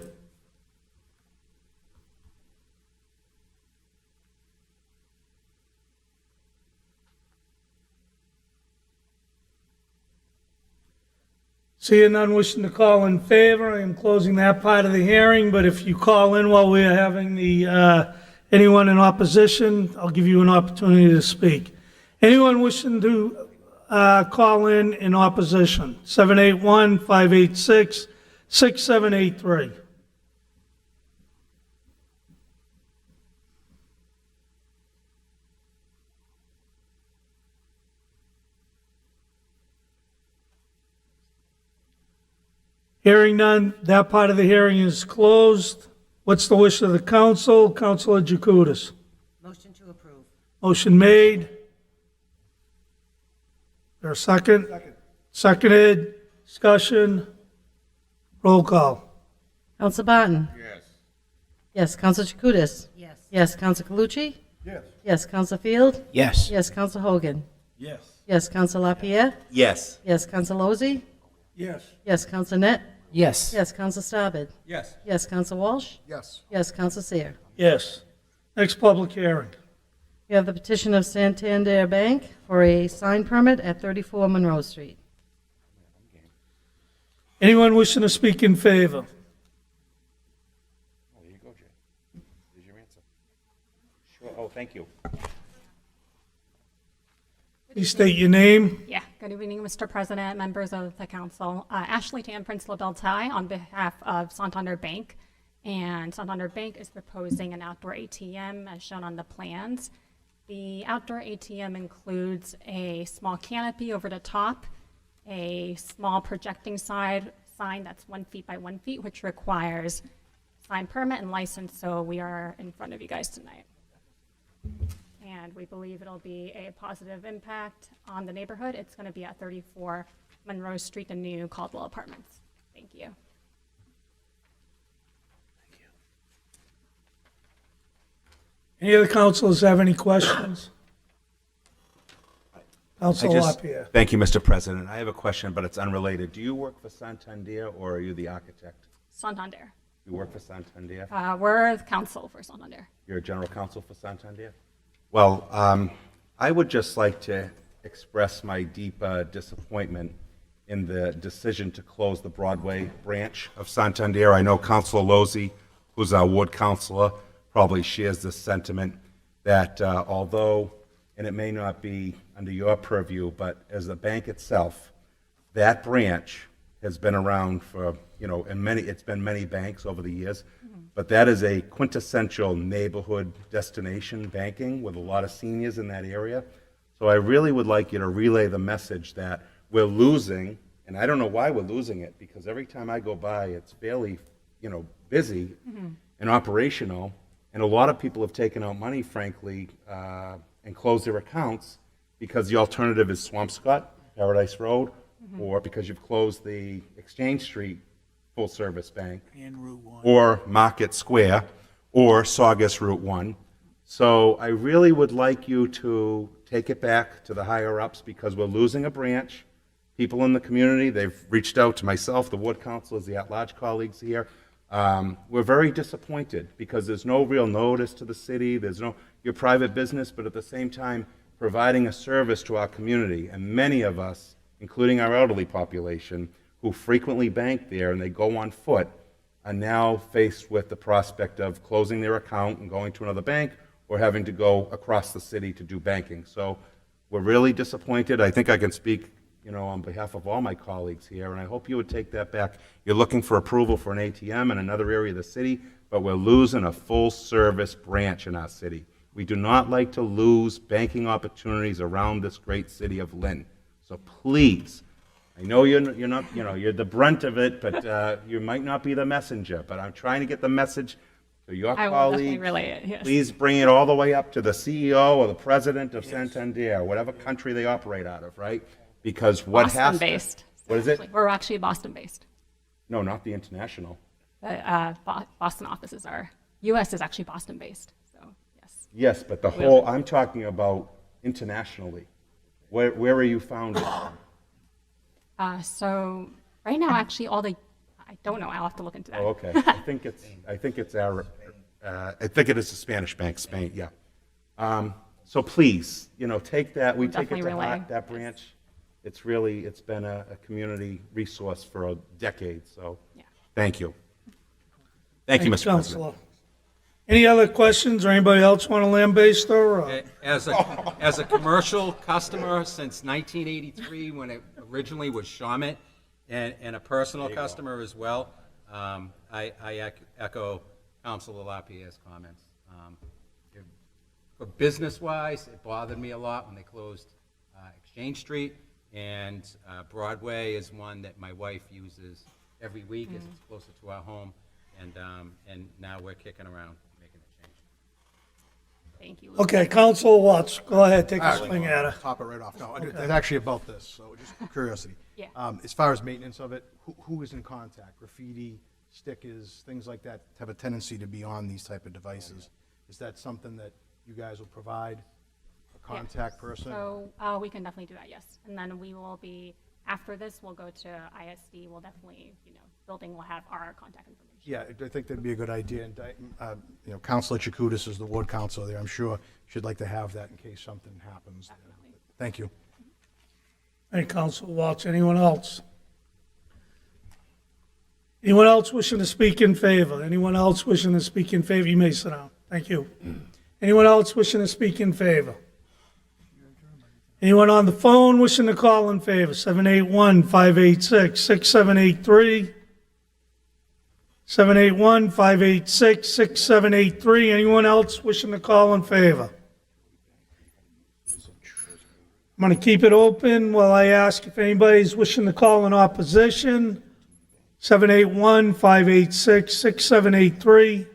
Seeing none wishing to call in favor, I am closing that part of the hearing, but if you call in while we are having the, anyone in opposition, I'll give you an opportunity to speak. Anyone wishing to call in opposition, 781-586-6783. Hearing none, that part of the hearing is closed. What's the wish of the council? Councilor Jacutis. Motion to approve. Motion made. There a second? Seconded. Discussion. Roll call. Counsel Barton? Yes. Yes. Counsel Chakutis? Yes. Yes. Counsel Calucci? Yes. Yes. Counsel Field? Yes. Yes. Counsel Hogan? Yes. Yes. Counsel LaPierre? Yes. Yes. Counsel Lozey? Yes. Yes. Counsel Net? Yes. Yes. Counsel Starbed? Yes. Yes. Counsel Walsh? Yes. Yes. Counsel Seer? Yes. Next public hearing. You have the petition of Santander Bank for a sign permit at 34 Monroe Street. Anyone wishing to speak in favor? Oh, there you go, Jay. Here's your answer. Sure. Oh, thank you. Please state your name. Yeah, good evening, Mr. President, members of the council. Ashley Tan, Prince LaBelle Tai, on behalf of Santander Bank. And Santander Bank is proposing an outdoor ATM as shown on the plans. The outdoor ATM includes a small canopy over the top, a small projecting sign that's 1 feet by 1 feet, which requires sign permit and license, so we are in front of you guys tonight. And we believe it'll be a positive impact on the neighborhood. It's going to be at 34 Monroe Street, the new Caldwell Apartments. Thank you. Any other councilors have any questions? Councilor LaPierre. Thank you, Mr. President. I have a question, but it's unrelated. Do you work for Santander, or are you the architect? Santander. You work for Santander? We're the council for Santander. You're a general counsel for Santander? Well, I would just like to express my deep disappointment in the decision to close the Broadway branch of Santander. I know Councilor Lozey, who's our ward councilor, probably shares this sentiment that although, and it may not be under your purview, but as a bank itself, that branch has been around for it's been many banks over the years, but that is a quintessential neighborhood destination banking with a lot of seniors in that area. So I really would like you to relay the message that we're losing, and I don't know why we're losing it, because every time I go by, it's fairly, busy and operational, and a lot of people have taken out money, frankly, and closed their accounts because the alternative is Swampscott, Paradise Road, or because you've closed the Exchange Street full-service bank, And Route 1. or Market Square, or Saugus Route 1. So I really would like you to take it back to the higher-ups, because we're losing a branch. People in the community, they've reached out to myself, the ward councilors, the at-large colleagues here. We're very disappointed, because there's no real notice to the city, there's no, your private business, but at the same time, providing a service to our community. And many of us, including our elderly population, who frequently bank there and they go on foot, are now faced with the prospect of closing their account and going to another bank, or having to go across the city to do banking. So we're really disappointed. I think I can speak, on behalf of all my colleagues here, and I hope you would take that back. You're looking for approval for an ATM in another area of the city, but we're losing a full-service branch in our city. We do not like to lose banking opportunities around this great city of Lynn. So please, I know you're not, you're the brunt of it, but you might not be the messenger, but I'm trying to get the message to your I will definitely colleagues. relay it, yes. Please bring it all the way up to the CEO or the president of Santander, whatever country they operate out of, right? Because what has to... Boston-based. What is it? We're actually Boston-based. No, not the international. Boston offices are. U.S. is actually Boston-based, so yes. Yes, but the whole, I'm talking about internationally. Where are you founded? So right now, actually, I don't know. I'll have to look into that. Oh, okay. I think it is a Spanish bank, Spain, yeah. So please, take that, we take it to heart, that branch. It's been a community resource for a decade, so thank you. Thank you, Mr. President. Counselor. Any other questions, or anybody else want to land-based or? As a commercial customer since 1983, when it originally was Shawmut, and a personal customer as well, I echo Councilor LaPierre's comments. For business-wise, it bothered me a lot when they closed Exchange Street, and Broadway is one that my wife uses every week as it's closer to our home, and now we're kicking around making a change. Thank you. Okay, Councilor Watts, go ahead, take a swing at it. Top it right off. No, it's actually about this, so just curiosity. Yeah. As far as maintenance of it, who is in contact? Graffiti, stickers, things like that have a tendency to be on these type of devices. Is that something that you guys will provide, a contact person? So we can definitely do that, yes. And then we will be, after this, we'll go to ISD. We'll definitely, building will have our contact information. Yeah, I think that'd be a good idea. And, Councilor Chakoudas is the ward councilor there. I'm sure she'd like to have that in case something happens. Definitely. Thank you. Hey, Councilor Watts, anyone else? Anyone else wishing to speak in favor? Anyone else wishing to speak in favor? You may sit down. Thank you. Anyone else wishing to speak in favor? Anyone on the phone wishing to call in favor? 781-586-6783. 781-586-6783. Anyone else wishing to call in favor? I'm going to keep it open while I ask if anybody's wishing to call in opposition. 781-586-6783.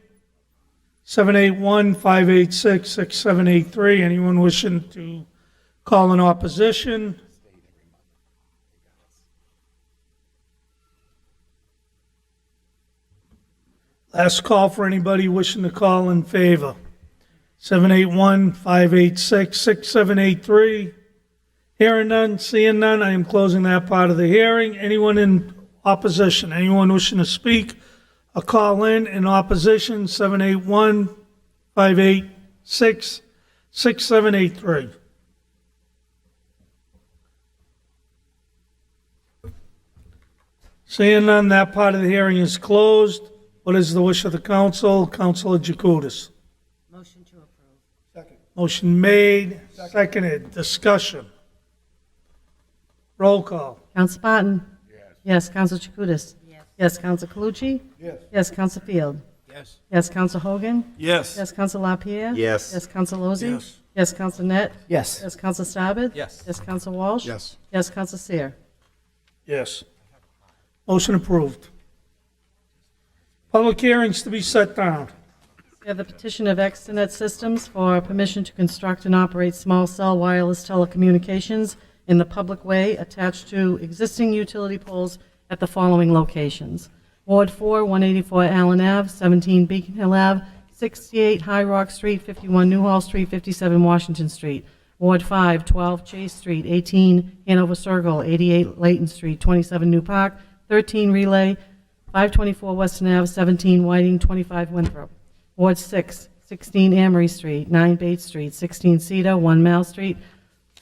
781-586-6783. Anyone wishing to call in opposition? Last call for anybody wishing to call in favor. 781-586-6783. Hearing none, seeing none, I am closing that part of the hearing. Anyone in opposition, anyone wishing to speak, a call in opposition, 781-586-6783. Seeing none, that part of the hearing is closed. What is the wish of the council? Councilor Chakoudas. Motion to approve. Second. Motion made, seconded, discussion. Roll call. Counsel Barton? Yes. Counsel Chakutis? Yes. Yes, Counsel Calucci? Yes. Yes, Counsel Field? Yes. Yes, Counsel Hogan? Yes. Yes, Counsel LaPierre? Yes. Yes, Counsel Lozey? Yes. Yes, Counsel Net? Yes. Yes, Counsel Staben? Yes. Yes, Counsel Walsh? Yes. Yes, Counsel Seer? Yes. Motion approved. Public hearings to be set down. We have the petition of Extenet Systems for permission to construct and operate small cell wireless telecommunications in the public way attached to existing utility poles at the following locations: Ward 4, 184 Allen Ave, 17 Beacon Hill Ave, 68 High Rock Street, 51 Newhall Street, 57 Washington Street. Ward 5, 12 Chase Street, 18 Hanover Circle, 88 Layton Street, 27 New Park, 13 Relay, 524 Weston Ave, 17 Whiting, 25 Winthrop. Ward 6, 16 Amory Street, 9 Bates Street, 16 Cedar, 1 Mall Street,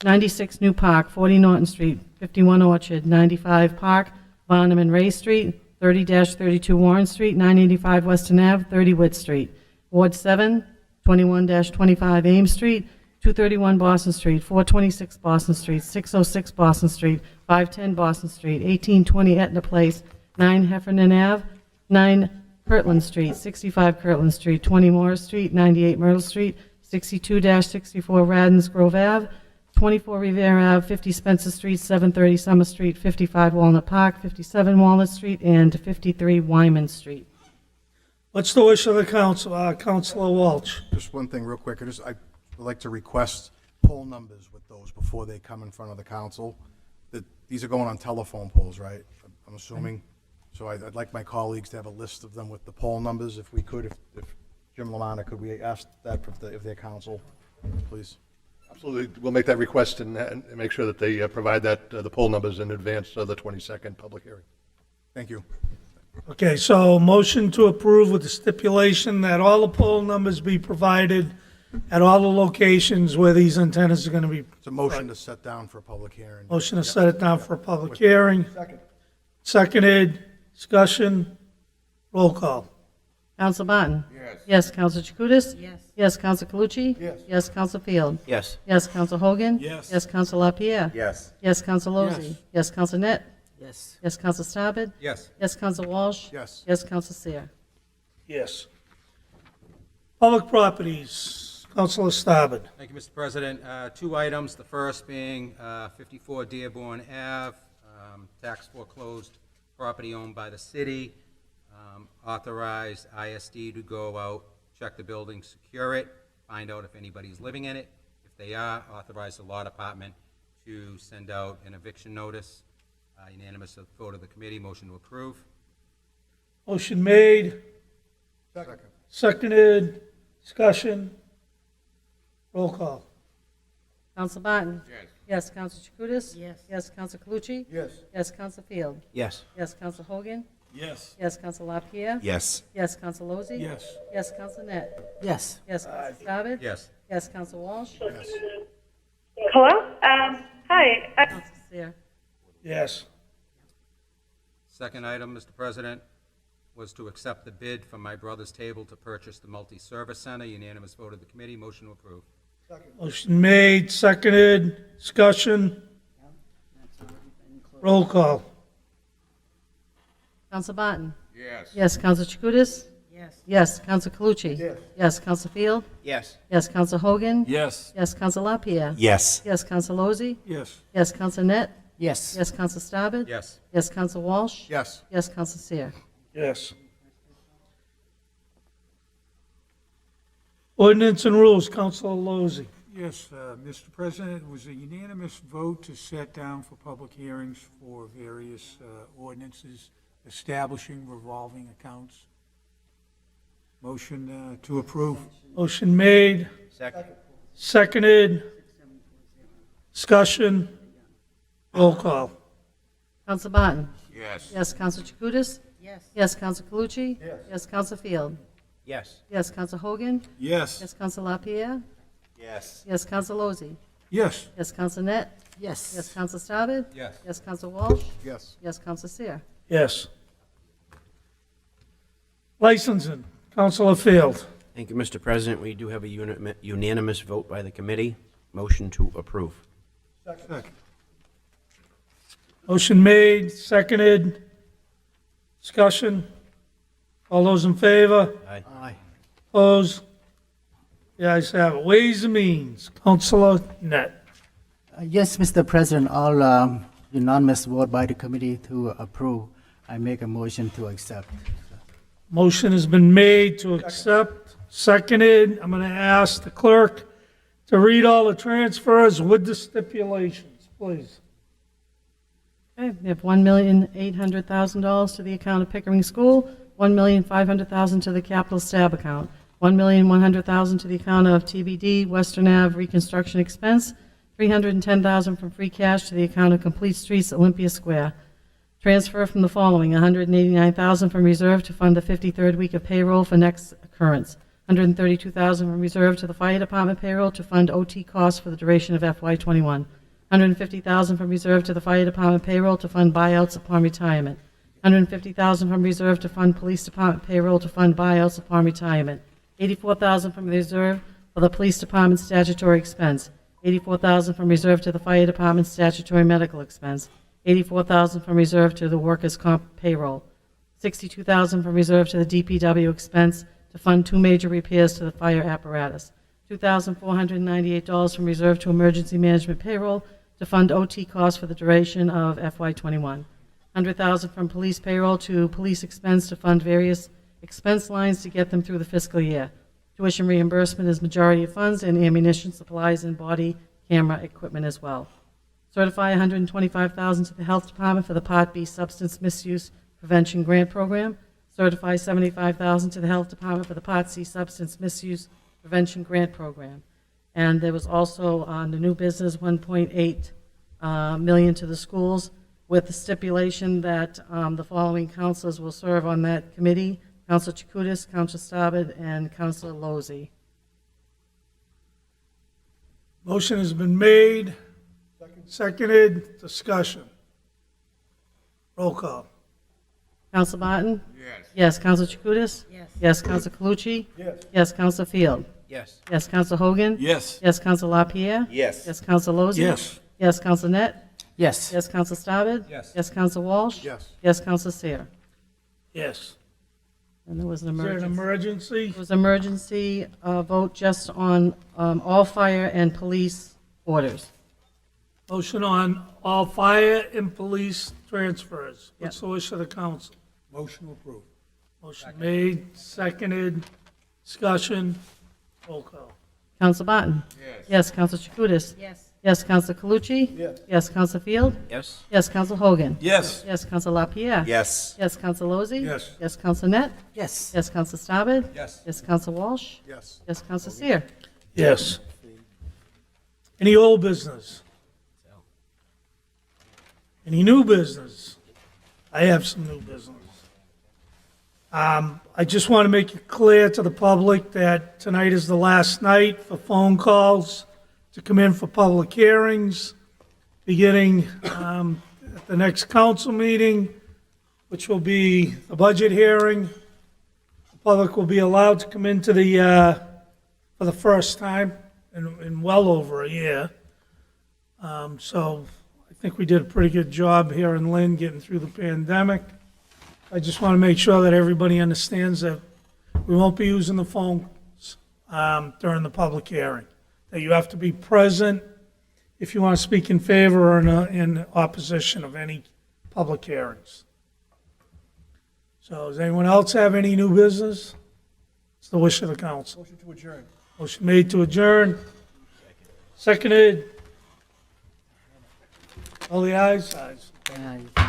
96 New Park, 40 Norton Street, 51 Orchard, 95 Park, Bonham and Ray Street, 30-32 Warren Street, 985 Weston Ave, 30 Witt Street. Ward 7, 21-25 Ames Street, 231 Boston Street, 426 Boston Street, 606 Boston Street, 510 Boston Street, 1820 Etna Place, 9 Heffernan Ave, 9 Kirtland Street, 65 Kirtland Street, 20 Morris Street, 98 Myrtle Street, 62-64 Radens Grove Ave, 24 Revere Ave, 50 Spencer Street, 730 Summer Street, 55 Walnut Park, 57 Walnut Street, and 53 Wyman Street. What's the wish of the council? Councilor Welch. Just one thing real quick. I would like to request poll numbers with those before they come in front of the council. That these are going on telephone poles, right? I'm assuming. So I'd like my colleagues to have a list of them with the poll numbers, if we could. If Jim Lamanna, could we ask that if their council, please? Absolutely. We'll make that request and make sure that they provide that, the poll numbers in advance of the 22nd public hearing. Thank you. Okay, so motion to approve with the stipulation that all the poll numbers be provided at all the locations where these antennas are going to be. It's a motion to set down for a public hearing. Motion to set it down for a public hearing. Seconded. Discussion. Roll call. Counsel Barton? Yes. Yes, Counsel Chakutis? Yes. Yes, Counsel Calucci? Yes. Yes, Counsel Field? Yes. Yes, Counsel Hogan? Yes. Yes, Counsel LaPierre? Yes. Yes, Counsel Lozey? Yes. Yes, Counsel Net? Yes. Yes, Counsel Staben? Yes. Yes, Counsel Walsh? Yes. Yes, Counsel Seer? Yes. Public properties. Councilor Staben. Thank you, Mr. President. Two items, the first being 54 Dearborn Ave, tax foreclosed property owned by the city. Authorized ISD to go out, check the building, secure it, find out if anybody's living in it. If they are, authorize the law department to send out an eviction notice. Unanimous vote of the committee, motion to approve. Motion made. Seconded. Discussion. Roll call. Counsel Barton? Yes. Yes, Counsel Chakutis? Yes. Yes, Counsel Calucci? Yes. Yes, Counsel Field? Yes. Yes, Counsel Hogan? Yes. Yes, Counsel LaPierre? Yes. Yes, Counsel Lozey? Yes. Yes, Counsel Net? Yes. Yes, Counsel Staben? Yes. Yes, Counsel Walsh? Yes. Hello? Hi. Counsel Seer? Yes. Second item, Mr. President, was to accept the bid from My Brother's Table to purchase the multi-service center. Unanimous vote of the committee, motion to approve. Motion made, seconded, discussion. Roll call. Counsel Barton? Yes. Yes, Counsel Chakutis? Yes. Yes, Counsel Calucci? Yes. Yes, Counsel Field? Yes. Yes, Counsel Hogan? Yes. Yes, Counsel LaPierre? Yes. Yes, Counsel Lozey? Yes. Yes, Counsel Net? Yes. Yes, Counsel Staben? Yes. Yes, Counsel Walsh? Yes. Yes, Counsel Seer? Yes. Ordinance and rules, Councilor Lozey. Yes, Mr. President, it was a unanimous vote to set down for public hearings for various ordinances establishing revolving accounts. Motion to approve. Motion made, Second. seconded, discussion, roll call. Counsel Barton? Yes. Yes, Counsel Chakutis? Yes. Yes, Counsel Calucci? Yes, Counsel Field? Yes. Yes, Counsel Hogan? Yes. Yes, Counsel LaPierre? Yes. Yes, Counsel Lozey? Yes. Yes, Counsel Net? Yes. Yes, Counsel Staben? Yes. Yes, Counsel Walsh? Yes. Yes, Counsel Seer? Yes. Licensing, Councilor Field. Thank you, Mr. President. We do have a unanimous vote by the committee. Motion to approve. Second. Motion made, seconded, Discussion? All those in favor? Aye. Opposed? The ayes have it. Ways and Means, Councilor Net. Yes, Mr. President, all unanimous vote by the committee to approve. I make a motion to accept. Motion has been made to accept, seconded. I'm going to ask the clerk to read all the transfers with the stipulations, please. Okay, we have $1,800,000 to the account of Pickering School, $1,500,000 to the capital stab account, $1,100,000 to the account of TBD Western Ave reconstruction expense, $310,000 from free cash to the account of Complete Streets Olympia Square. Transfer from the following: $189,000 from reserve to fund the 53rd week of payroll for next occurrence, $132,000 from reserve to the fire department payroll to fund OT costs for the duration of FY21, $150,000 from reserve to the fire department payroll to fund buyouts upon retirement, $150,000 from reserve to fund police department payroll to fund buyouts upon retirement, $84,000 from reserve for the police department statutory expense, $84,000 from reserve to the fire department statutory medical expense, $84,000 from reserve to the workers' comp payroll, $62,000 from reserve to the DPW expense to fund 2 major repairs to the fire apparatus, $2,498 from reserve to emergency management payroll to fund OT costs for the duration of FY21, $100,000 from police payroll to police expense to fund various expense lines to get them through the fiscal year. Tuition reimbursement is majority of funds, and ammunition, supplies, and body camera equipment as well. Certify $125,000 to the Health Department for the Part B Substance Misuse Prevention Grant Program. Certify $75,000 to the Health Department for the Part C Substance Misuse Prevention Grant Program. And there was also on the new business $1.8 million to the schools, with the stipulation that the following councilors will serve on that committee: Councilor Chakoudas, Councilor Staubed, and Councilor Lozey. Motion has been made, seconded, discussion. Roll call. Councilor Barton? Yes. Yes. Councilor Chakoudas? Yes. Yes. Councilor Calucci? Yes. Yes. Councilor Field? Yes. Yes. Councilor Hogan? Yes. Yes. Councilor LaPierre? Yes. Yes. Councilor Lozey? Yes. Yes. Councilor Net? Yes. Yes. Councilor Staubed? Yes. Yes. Councilor Walsh? Yes. Yes. Councilor Seer? Yes. And there was an Is there an emergency. emergency? It was emergency vote just on all fire and police orders. Motion on all fire and police transfers. Yep. What's the wish of the council? Motion approved. Motion made, seconded, discussion, roll call. Councilor Barton? Yes. Yes. Councilor Chakoudas? Yes. Yes. Councilor Calucci? Yes. Yes. Councilor Field? Yes. Yes. Councilor Hogan? Yes. Yes. Councilor LaPierre? Yes. Yes. Councilor Lozey? Yes. Yes. Councilor Net? Yes. Yes. Councilor Staubed? Yes. Yes. Councilor Walsh? Yes. Yes. Councilor Seer? Yes. Any old business? Any new business? I have some new business. I just want to make it clear to the public that tonight is the last night for phone calls to come in for public hearings, beginning at the next council meeting, which will be the budget hearing. The public will be allowed to come into the, for the first time in well over a year. So I think we did a pretty good job here in Lynn getting through the pandemic. I just want to make sure that everybody understands that we won't be using the phones during the public hearing, that you have to be present if you want to speak in favor or in opposition of any public hearings. So does anyone else have any new business? It's the wish of the council. Motion to adjourn. Motion made to adjourn. Seconded. All the ayes? Ayes. Aye.